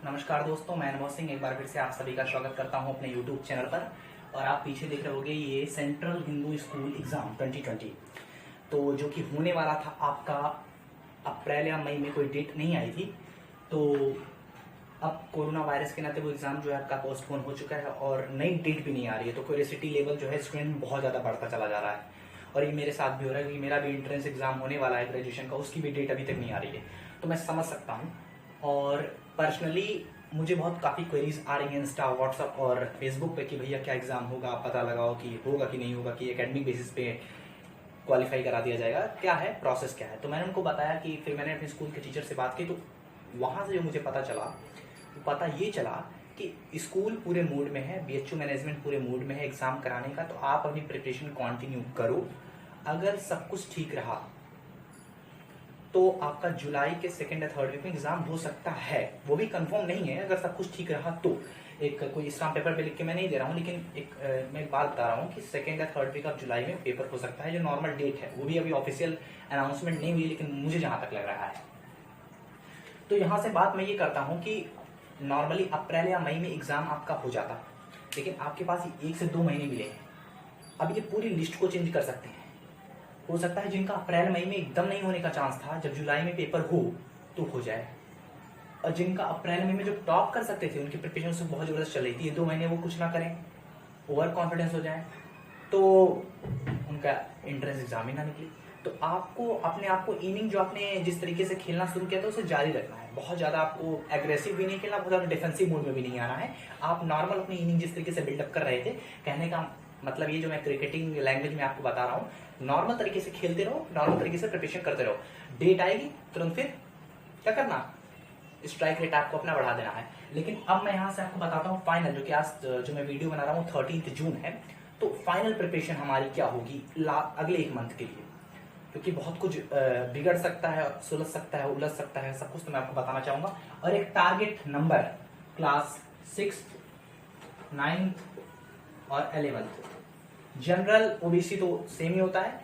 नमस्कार दोस्तों, मैं अनुभव सिंह एक बार फिर से आप सभी का स्वागत करता हूं अपने YouTube चैनल पर। और आप पीछे देख रहे होंगे ये सेंट्रल हिंदू स्कूल एग्जाम 2020 तो जो कि होने वाला था आपका अप्रैल या मई में, कोई डेट नहीं आई थी। तो अब कोरोना वायरस के नाते वो एग्जाम जो है आपका पोस्टपोन हो चुका है और नई डेट भी नहीं आ रही है। तो क्यूरियोसिटी लेवल जो है स्टूडेंट में बहुत ज़्यादा बढ़ता चला जा रहा है और ये मेरे साथ भी हो रहा है क्योंकि मेरा भी एंट्रेंस एग्जाम होने वाला है ग्रेजुएशन का, उसकी भी डेट अभी तक नहीं आ रही है। तो मैं समझ सकता हूँ और पर्सनली मुझे बहुत काफ़ी क्वेरीज आ रही हैं इंस्टा, व्हाट्सअप और फेसबुक पे कि भैया क्या एग्जाम होगा, आप पता लगाओ कि होगा कि नहीं होगा, कि एकेडमिक बेसिस पे क्वालिफाई करा दिया जाएगा, क्या है प्रोसेस क्या है। तो मैंने उनको बताया कि फिर मैंने अपने स्कूल के टीचर से बात की तो वहाँ से जो मुझे पता चला, पता ये चला कि स्कूल पूरे मूड में है, बीएचयू मैनेजमेंट पूरे मूड में है एग्जाम कराने का। तो आप अपनी प्रिपरेशन कंटिन्यू करो। अगर सब कुछ ठीक रहा तो आपका जुलाई के सेकेंड या थर्ड वीक में एग्जाम हो सकता है, वो भी कंफर्म नहीं है। अगर सब कुछ ठीक रहा तो एक कोई स्टाम्प पेपर पे लिख के मैं नहीं दे रहा हूँ, लेकिन मैं एक बात बता रहा हूँ कि सेकेंड या थर्ड वीक ऑफ जुलाई में पेपर हो सकता है, जो नॉर्मल डेट है। वो भी अभी ऑफिशियल अनाउंसमेंट नहीं हुई, लेकिन मुझे जहां तक लग रहा है। तो यहाँ से बात मैं ये करता हूँ कि नॉर्मली अप्रैल या मई में एग्जाम आपका हो जाता, लेकिन आपके पास 1 से 2 महीने मिले हैं। अब ये पूरी लिस्ट को चेंज कर सकते हैं। हो सकता है जिनका अप्रैल मई में एकदम नहीं होने का चांस था, जब जुलाई में पेपर हो तो हो जाए। और जिनका अप्रैल मई में जो टॉप कर सकते थे, उनकी प्रिपरेशन से बहुत जबरदस्त चल रही थी, ये 2 महीने वो कुछ ना करें, ओवर कॉन्फिडेंस हो जाए तो उनका एंट्रेंस एग्जाम ही ना निकले। तो आपको अपने आप को इनिंग जो आपने जिस तरीके से खेलना शुरू किया था उसे जारी रखना है। बहुत ज्यादा आपको एग्रेसिव भी नहीं खेलना, बहुत ज्यादा डिफेंसिव मोड में भी नहीं आना है। आप नॉर्मल अपनी इनिंग जिस तरीके से बिल्डअप कर रहे थे, कहने का मतलब ये जो मैं क्रिकेटिंग लैंग्वेज में आपको बता रहा हूँ, नॉर्मल तरीके से खेलते रहो, नॉर्मल तरीके से प्रिपरेशन करते रहो। डेट आएगी तुरंत फिर क्या करना, स्ट्राइक रेट आपको अपना बढ़ा देना है। लेकिन अब मैं यहाँ से आपको बताता हूँ फाइनल, जो कि आज जो मैं वीडियो बना रहा हूँ 13 जून है, तो फाइनल प्रिपरेशन हमारी क्या होगी अगले 1 मंथ के लिए, क्योंकि बहुत कुछ बिगड़ सकता है, सुलझ सकता है, उलझ सकता है, सब कुछ तो मैं आपको बताना चाहूंगा। और एक टारगेट नंबर क्लास 6, 9th और 11th, जनरल ओबीसी तो सेम ही होता है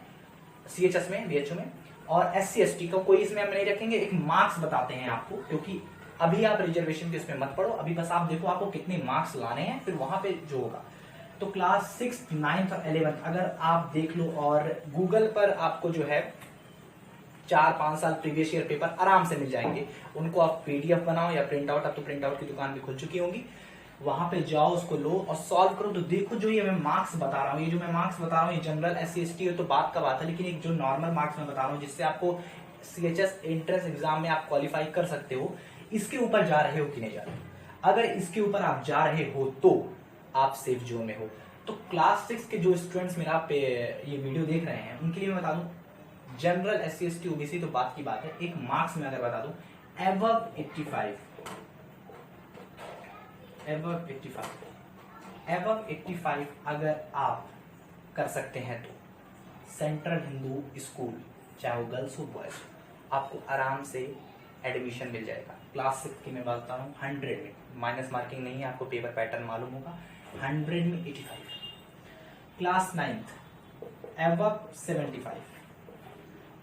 सीएचएस में, बीएचयू में, और एससी एसटी का कोई इसमें हम नहीं रखेंगे। एक मार्क्स बताते हैं आपको, क्योंकि अभी आप रिजर्वेशन के इसमें मत पढ़ो, अभी बस आप देखो आपको कितने मार्क्स लाने हैं, फिर वहां पे जो होगा। तो क्लास 6, 9th और 11th अगर आप देख लो और गूगल पर आपको जो है 4-5 साल प्रीवियस ईयर पेपर आराम से मिल जाएंगे। उनको आप पीडीएफ बनाओ या प्रिंट आउट, अब तो प्रिंट आउट की दुकान भी खुल चुकी होंगी, वहां पे जाओ, उसको लो और सॉल्व करो। तो देखो जो ये मैं मार्क्स बता रहा हूँ, ये जो मैं मार्क्स बता रहा हूँ, ये जनरल एससी एसटी हो तो बात का बात है, लेकिन एक जो नॉर्मल मार्क्स मैं बता रहा हूँ जिससे आपको सीएचएस एंट्रेंस एग्जाम में आप क्वालिफाई कर सकते हो, इसके ऊपर जा रहे हो कि नहीं जा रहे हो। अगर इसके ऊपर आप जा रहे हो तो आप सेफ जोन में हो। तो क्लास 6 के जो स्टूडेंट्स मेरा पे ये वीडियो देख रहे हैं, उनके लिए मैं बता दूं, जनरल एससी एसटी ओबीसी तो बात की बात है, एक मार्क्स में अगर बता दूं एबव 85, एबव 85 अगर आप कर सकते हैं तो सेंट्रल हिंदू स्कूल, चाहे वो गर्ल्स हो बॉयज, आपको आराम से एडमिशन मिल जाएगा। क्लास 6 की मैं बताता हूँ 100 में, माइनस मार्किंग नहीं है, आपको पेपर पैटर्न मालूम होगा, 100 में 85। Class 9th above 75।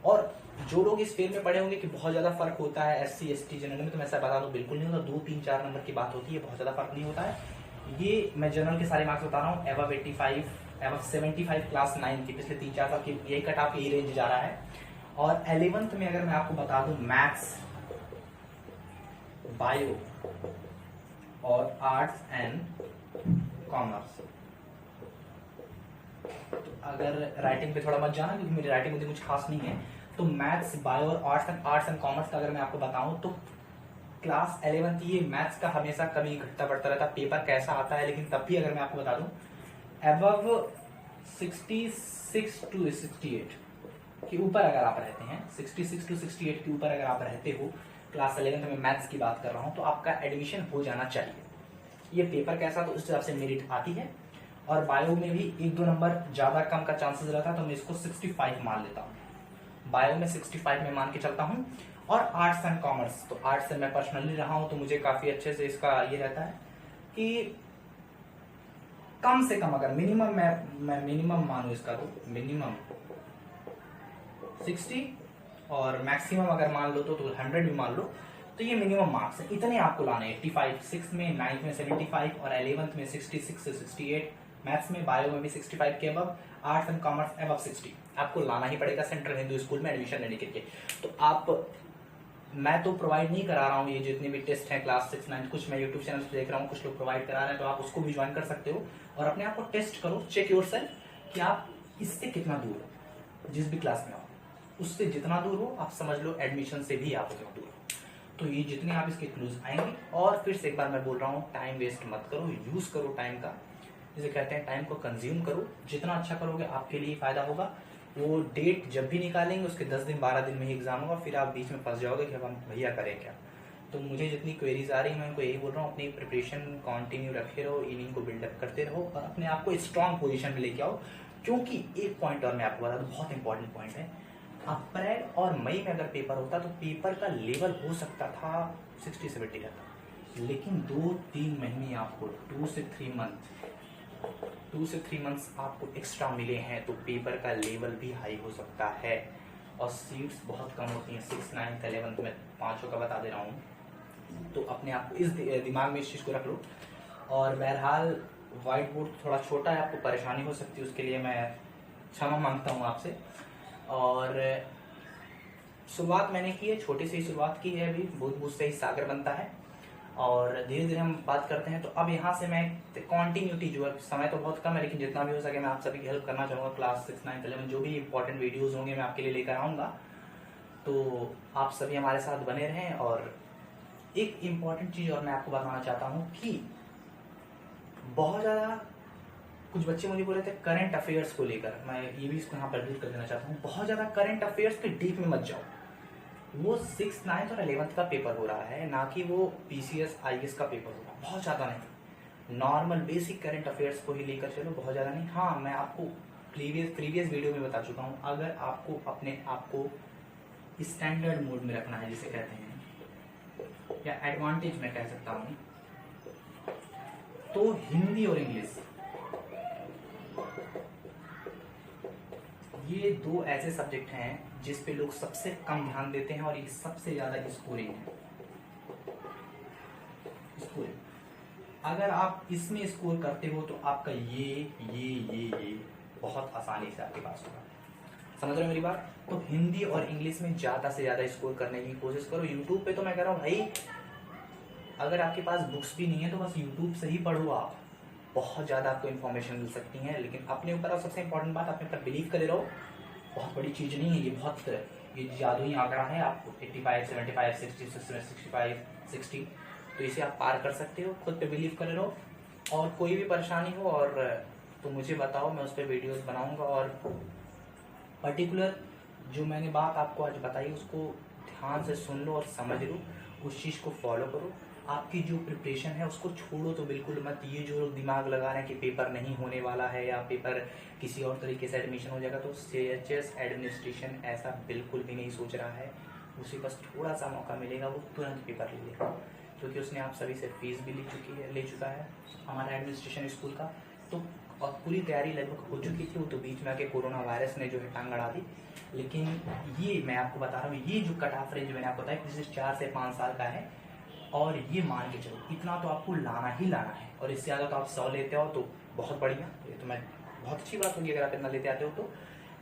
और जो लोग इस फील्ड में पढ़े होंगे कि बहुत ज्यादा फर्क होता है एससी एसटी जनरल में, तो मैं ऐसा बता दूं बिल्कुल नहीं होता, 2, 3, 4 नंबर की बात होती है, बहुत ज्यादा फर्क नहीं होता है। ये मैं जनरल के सारे मार्क्स बता रहा हूँ, एबव 85, एबव 75 क्लास 9 की, पिछले 3-4 साल की यही कट ऑफ, यही रेंज जा रहा है। और 11th में अगर मैं आपको बता दूं मैथ्स, बायो और आर्ट्स एंड कॉमर्स, तो अगर राइटिंग पे थोड़ा मत जाना क्योंकि मेरी राइटिंग मुझे कुछ खास नहीं है। तो मैथ्स, बायो और आर्ट्स एंड कॉमर्स का अगर मैं आपको बताऊं तो क्लास 11th ये मैथ्स का हमेशा कभी घटता बढ़ता रहता, पेपर कैसा आता है, लेकिन तब भी अगर मैं आपको बता दूं एबव 66 to 68 के ऊपर अगर आप रहते हैं, 66 to 68 के ऊपर अगर आप रहते हो, क्लास 11th में मैथ्स की बात कर रहा हूं, तो आपका एडमिशन हो जाना चाहिए। ये पेपर कैसा तो उस हिसाब से मेरिट आती है। और बायो में भी 1-2 नंबर ज्यादा कम का चांसेस रहता है, तो मैं इसको 65 मान लेता हूँ, बायो में 65 में मान के चलता हूँ। और आर्ट्स एंड कॉमर्स, तो आर्ट्स से मैं पर्सनली रहा हूं तो मुझे काफी अच्छे से इसका ये रहता है कि कम से कम अगर मिनिमम मैं मिनिमम मानू इसका, तो मिनिमम 60 और मैक्सिमम अगर मान लो तो 100 भी मान लो, तो ये मिनिमम मार्क्स है, इतने आपको लाने हैं। 85 6 में, 9th में 75 और 11th में 66 से 68, मैथ्स में बायो में भी 65 के above, arts and commerce above 60 आपको लाना ही पड़ेगा सेंट्रल हिंदू स्कूल में एडमिशन लेने के लिए। तो आप, मैं तो प्रोवाइड नहीं करा रहा हूँ ये जितने भी टेस्ट हैं क्लास 6 9, कुछ मैं यूट्यूब चैनल पे देख रहा हूँ, कुछ लोग प्रोवाइड करा रहे हैं, तो आप उसको भी ज्वाइन कर सकते हो और अपने आप को टेस्ट करो, चेक योरसेल्फ कि आप इससे कितना दूर हो। जिस भी क्लास में हो उससे जितना दूर हो, आप समझ लो एडमिशन से भी आप उतना दूर हो। तो ये जितने आप इसके क्लूज आएंगे, और फिर से एक बार मैं बोल रहा हूँ, टाइम वेस्ट मत करो, यूज करो टाइम का, जिसे कहते हैं टाइम को कंज्यूम करो। जितना अच्छा करोगे आपके लिए फायदा होगा। वो डेट जब भी निकालेंगे उसके 10 दिन 12 दिन में ही एग्जाम होगा, फिर आप बीच में फंस जाओगे कि अब हम भैया करें क्या। तो मुझे जितनी क्वेरीज आ रही है मैं उनको यही बोल रहा हूँ, अपनी प्रिपरेशन कंटिन्यू रखे रहो, इनिंग को बिल्डअप करते रहो और अपने आप को स्ट्रॉन्ग पोजीशन में लेके आओ। क्योंकि एक पॉइंट और मैं आपको बता दूं, बहुत इंपॉर्टेंट पॉइंट है, अप्रैल और मई में अगर पेपर होता तो पेपर का लेवल हो सकता था 60-70 का था, लेकिन 2-3 महीने आपको 2 से 3 मंथ्स आपको एक्स्ट्रा मिले हैं, तो पेपर का लेवल भी हाई हो सकता है। और सीट्स बहुत कम होती हैं, 6 9 11 में 5 का बता दे रहा हूँ। तो अपने आप को इस दिमाग में इस चीज़ को रख लो। और बहरहाल व्हाइट बोर्ड थोड़ा छोटा है, आपको परेशानी हो सकती है, उसके लिए मैं क्षमा मांगता हूँ आपसे। और शुरुआत मैंने की है, छोटी सी शुरुआत की है, अभी बूंद बूंद से ही सागर बनता है और धीरे धीरे हम बात करते हैं। तो अब यहाँ से मैं कॉन्टिन्यूटी, जो है समय तो बहुत कम है लेकिन जितना भी हो सके मैं आप सभी की हेल्प करना चाहूँगा। क्लास 6 9 11 जो भी इंपॉर्टेंट वीडियोज़ होंगे मैं आपके लिए लेकर आऊँगा, तो आप सभी हमारे साथ बने रहें। और एक इम्पॉर्टेंट चीज़ और मैं आपको बताना चाहता हूँ कि बहुत ज़्यादा कुछ बच्चे मुझे बोले थे करंट अफेयर्स को लेकर, मैं ये भी इसको यहाँ पर कर देना चाहता हूँ, बहुत ज़्यादा करंट अफेयर्स के डीप में मत जाओ। वो 6 9 और 11 का पेपर हो रहा है, ना कि वो PCS IAS का पेपर हो रहा है। बहुत ज़्यादा नहीं, नॉर्मल बेसिक करंट अफेयर्स को ही लेकर चलो, बहुत ज़्यादा नहीं। हाँ, मैं आपको प्रीवियस वीडियो में बता चुका हूँ, अगर आपको अपने आप को स्टैंडर्ड मोड में रखना है, जिसे कहते हैं, या एडवांटेज में कह सकता हूँ, तो हिंदी और इंग्लिश ये 2 ऐसे सब्जेक्ट हैं जिस पे लोग सबसे कम ध्यान देते हैं और ये सबसे ज्यादा स्कोरिंग है। अगर आप इसमें स्कोर करते हो तो आपका ये बहुत आसानी से आपके पास होगा। समझ रहे हो मेरी बात? तो हिंदी और इंग्लिश में ज्यादा से ज्यादा स्कोर करने की कोशिश करो। यूट्यूब पे तो मैं कह रहा हूँ भाई, अगर आपके पास बुक्स भी नहीं है तो बस यूट्यूब से ही पढ़ो, आप बहुत ज़्यादा आपको इन्फॉर्मेशन मिल सकती है। लेकिन अपने ऊपर, और सबसे इंपॉर्टेंट बात, अपने ऊपर बिलीव करे रहो। बहुत बड़ी चीज़ नहीं है ये, ये जादुई आंकड़ा है। आपको 85 75 60 65 60, तो इसे आप पार कर सकते हो। खुद पे बिलीव करे रहो, और कोई भी परेशानी हो और तो मुझे बताओ, मैं उस पर वीडियोस बनाऊंगा। और पर्टिकुलर जो मैंने बात आपको आज बताई उसको ध्यान से सुन लो और समझ लो, उस चीज़ को फॉलो करो। आपकी जो प्रिपरेशन है उसको छोड़ो तो बिल्कुल मत। ये जो लोग दिमाग लगा रहे हैं कि पेपर नहीं होने वाला है या पेपर किसी और तरीके से एडमिशन हो जाएगा, तो CHS एडमिनिस्ट्रेशन ऐसा बिल्कुल भी नहीं सोच रहा है। उसे बस थोड़ा सा मौका मिलेगा, वो तुरंत पेपर ले लेगा, क्योंकि उसने आप सभी से फीस भी ले चुका है हमारा एडमिनिस्ट्रेशन स्कूल का। तो और पूरी तैयारी लगभग हो चुकी थी, वो तो बीच में आके कोरोना वायरस ने जो है टांग अड़ा दी। लेकिन ये मैं आपको बता रहा हूँ, ये जो कट ऑफ रेंज मैंने आपको बताया कि 4 से 5 साल का है, और ये मान के चलो इतना तो आपको लाना ही लाना है। और इससे ज़्यादा तो आप 100 लेते हो तो बहुत बढ़िया, ये तो मैं बहुत अच्छी बात होगी अगर आप इतना लेते आते हो तो।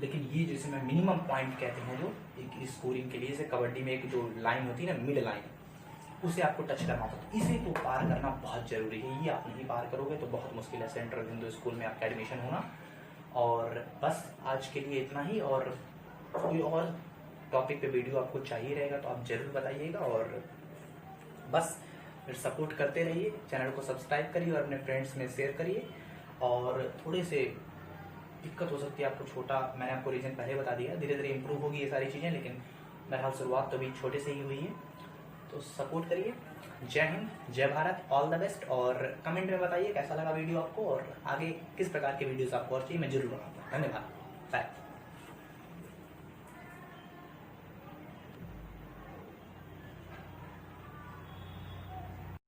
लेकिन ये जैसे मैं मिनिमम पॉइंट कहते हैं जो एक स्कोरिंग के लिए, जैसे कबड्डी में एक जो लाइन होती है ना, मिड लाइन, उसे आपको टच करना होता है। इसे तो पार करना बहुत जरूरी है। ये आप नहीं पार करोगे तो बहुत मुश्किल है सेंट्रल हिंदू स्कूल में आपका एडमिशन होना। और बस आज के लिए इतना ही, और कोई और टॉपिक पे वीडियो आपको चाहिए रहेगा तो आप जरूर बताइएगा। और बस फिर सपोर्ट करते रहिए, चैनल को सब्सक्राइब करिए और अपने फ्रेंड्स में शेयर करिए। और थोड़े से दिक्कत हो सकती है आपको, छोटा मैंने आपको रीजन पहले बता दिया, धीरे धीरे इंप्रूव होगी ये सारी चीज़ें, लेकिन बहरहाल शुरुआत तो अभी छोटे से ही हुई है। तो सपोर्ट करिए। जय हिंद, जय भारत, ऑल द बेस्ट। और कमेंट में बताइए कैसा लगा वीडियो आपको, और आगे किस प्रकार के वीडियोस आपको और चाहिए, मैं जरूर बनाऊंगा। धन्यवाद, बाय।